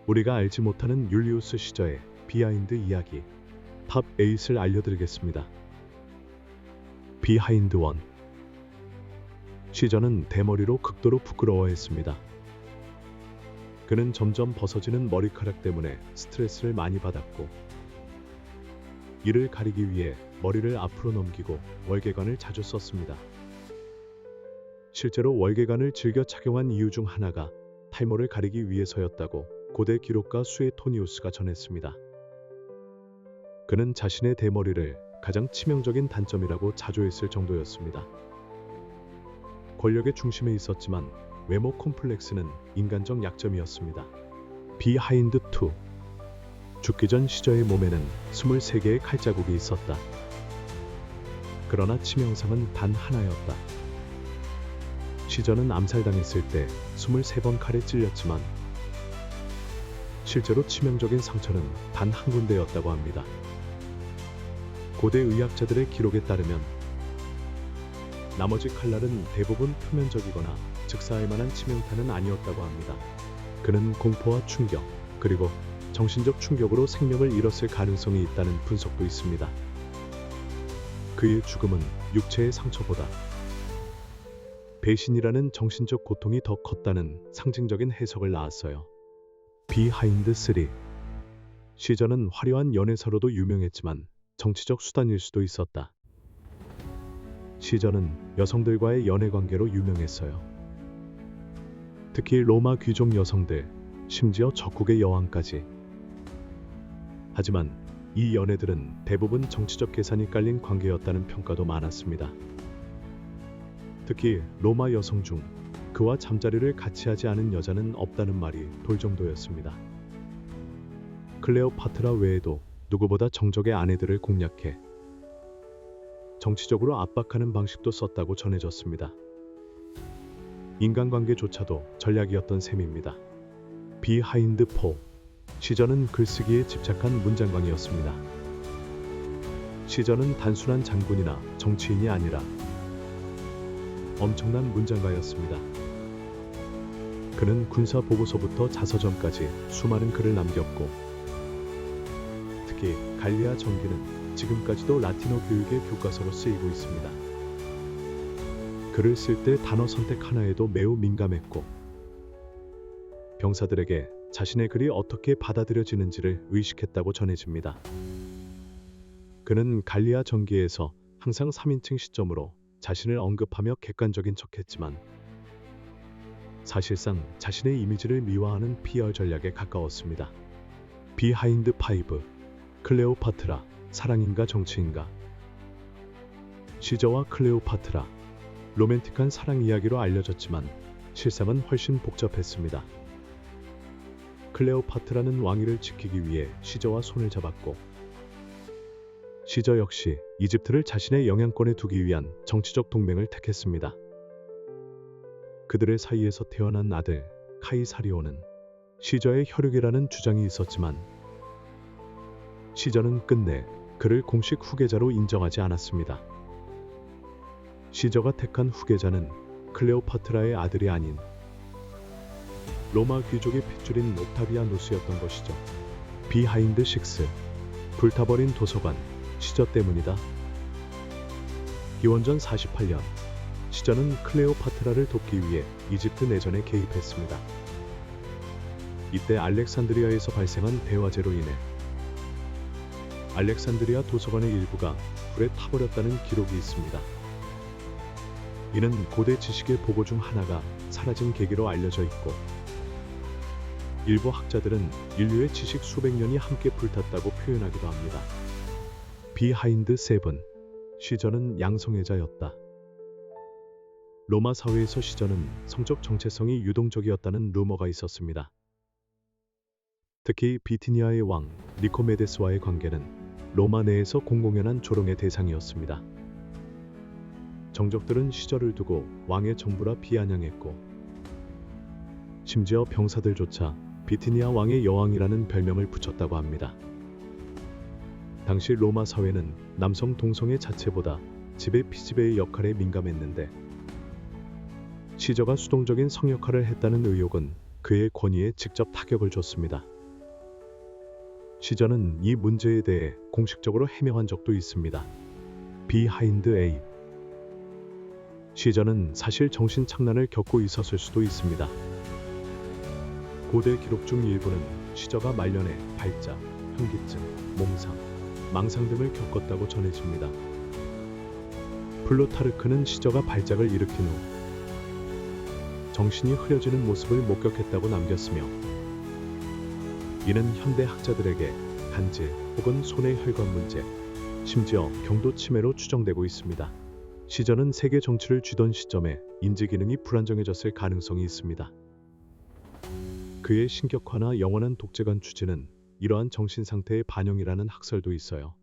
우리가 알지 못하는 율리우스 시저의 비하인드 이야기 탑 8을 알려드리겠습니다. 비하인드 1. 시저는 대머리로 극도로 부끄러워했습니다. 그는 점점 벗어지는 머리카락 때문에 스트레스를 많이 받았고, 이를 가리기 위해 머리를 앞으로 넘기고 월계관을 자주 썼습니다. 실제로 월계관을 즐겨 착용한 이유 중 하나가 탈모를 가리기 위해서였다고 고대 기록가 수에토니우스가 전했습니다. 그는 자신의 대머리를 가장 치명적인 단점이라고 자조했을 정도였습니다. 권력의 중심에 있었지만 외모 콤플렉스는 인간적 약점이었습니다. 비하인드 2. 죽기 전 시저의 몸에는 23개의 칼자국이 있었다. 그러나 치명상은 단 하나였다. 시저는 암살당했을 때 23번 칼에 찔렸지만 실제로 치명적인 상처는 단 한 군데였다고 합니다. 고대 의학자들의 기록에 따르면 나머지 칼날은 대부분 표면적이거나 즉사할 만한 치명타는 아니었다고 합니다. 그는 공포와 충격, 그리고 정신적 충격으로 생명을 잃었을 가능성이 있다는 분석도 있습니다. 그의 죽음은 육체의 상처보다 배신이라는 정신적 고통이 더 컸다는 상징적인 해석을 낳았어요. 비하인드 3. 시저는 화려한 연애사로도 유명했지만 정치적 수단일 수도 있었다. 시저는 여성들과의 연애관계로 유명했어요. 특히 로마 귀족 여성들, 심지어 적국의 여왕까지. 하지만 이 연애들은 대부분 정치적 계산이 깔린 관계였다는 평가도 많았습니다. 특히 로마 여성 중 그와 잠자리를 같이 하지 않은 여자는 없다는 말이 돌 정도였습니다. 클레오파트라 외에도 누구보다 정적의 아내들을 공략해 정치적으로 압박하는 방식도 썼다고 전해졌습니다. 인간관계조차도 전략이었던 셈입니다. 비하인드 4. 시저는 글쓰기에 집착한 문장광이었습니다. 시저는 단순한 장군이나 정치인이 아니라 엄청난 문장가였습니다. 그는 군사 보고서부터 자서전까지 수많은 글을 남겼고, 특히 갈리아 전기는 지금까지도 라틴어 교육의 교과서로 쓰이고 있습니다. 글을 쓸 때 단어 선택 하나에도 매우 민감했고, 병사들에게 자신의 글이 어떻게 받아들여지는지를 의식했다고 전해집니다. 그는 갈리아 전기에서 항상 3인칭 시점으로 자신을 언급하며 객관적인 척했지만 사실상 자신의 이미지를 미화하는 PR 전략에 가까웠습니다. 비하인드 5. 클레오파트라, 사랑인가 정치인가? 시저와 클레오파트라, 로맨틱한 사랑 이야기로 알려졌지만 실상은 훨씬 복잡했습니다. 클레오파트라는 왕위를 지키기 위해 시저와 손을 잡았고, 시저 역시 이집트를 자신의 영향권에 두기 위한 정치적 동맹을 택했습니다. 그들의 사이에서 태어난 아들 카이사리오는 시저의 혈육이라는 주장이 있었지만 시저는 끝내 그를 공식 후계자로 인정하지 않았습니다. 시저가 택한 후계자는 클레오파트라의 아들이 아닌 로마 귀족의 핏줄인 옥타비아누스였던 것이죠. 비하인드 6. 불타버린 도서관, 시저 때문이다. 기원전 48년, 시저는 클레오파트라를 돕기 위해 이집트 내전에 개입했습니다. 이때 알렉산드리아에서 발생한 대화재로 인해 알렉산드리아 도서관의 일부가 불에 타버렸다는 기록이 있습니다. 이는 고대 지식의 보고 중 하나가 사라진 계기로 알려져 있고, 일부 학자들은 인류의 지식 수백 년이 함께 불탔다고 표현하기도 합니다. 비하인드 7. 시저는 양성애자였다. 로마 사회에서 시저는 성적 정체성이 유동적이었다는 루머가 있었습니다. 특히 비티니아의 왕 니코메데스와의 관계는 로마 내에서 공공연한 조롱의 대상이었습니다. 정적들은 시저를 두고 왕의 정부라 비아냥했고, 심지어 병사들조차 비티니아 왕의 여왕이라는 별명을 붙였다고 합니다. 당시 로마 사회는 남성 동성애 자체보다 지배 피지배의 역할에 민감했는데, 시저가 수동적인 성역할을 했다는 의혹은 그의 권위에 직접 타격을 줬습니다. 시저는 이 문제에 대해 공식적으로 해명한 적도 있습니다. 비하인드 에이프. 시저는 사실 정신착란을 겪고 있었을 수도 있습니다. 고대 기록 중 일부는 시저가 말년에 발작, 현기증, 몸상, 망상 등을 겪었다고 전해집니다. 플루타르크는 시저가 발작을 일으킨 후 정신이 흐려지는 모습을 목격했다고 남겼으며, 이는 현대 학자들에게 간질 혹은 손의 혈관 문제, 심지어 경도 치매로 추정되고 있습니다. 시저는 세계 정치를 쥐던 시점에 인지 기능이 불안정해졌을 가능성이 있습니다. 그의 신격화나 영원한 독재관 추진은 이러한 정신 상태의 반영이라는 학설도 있어요.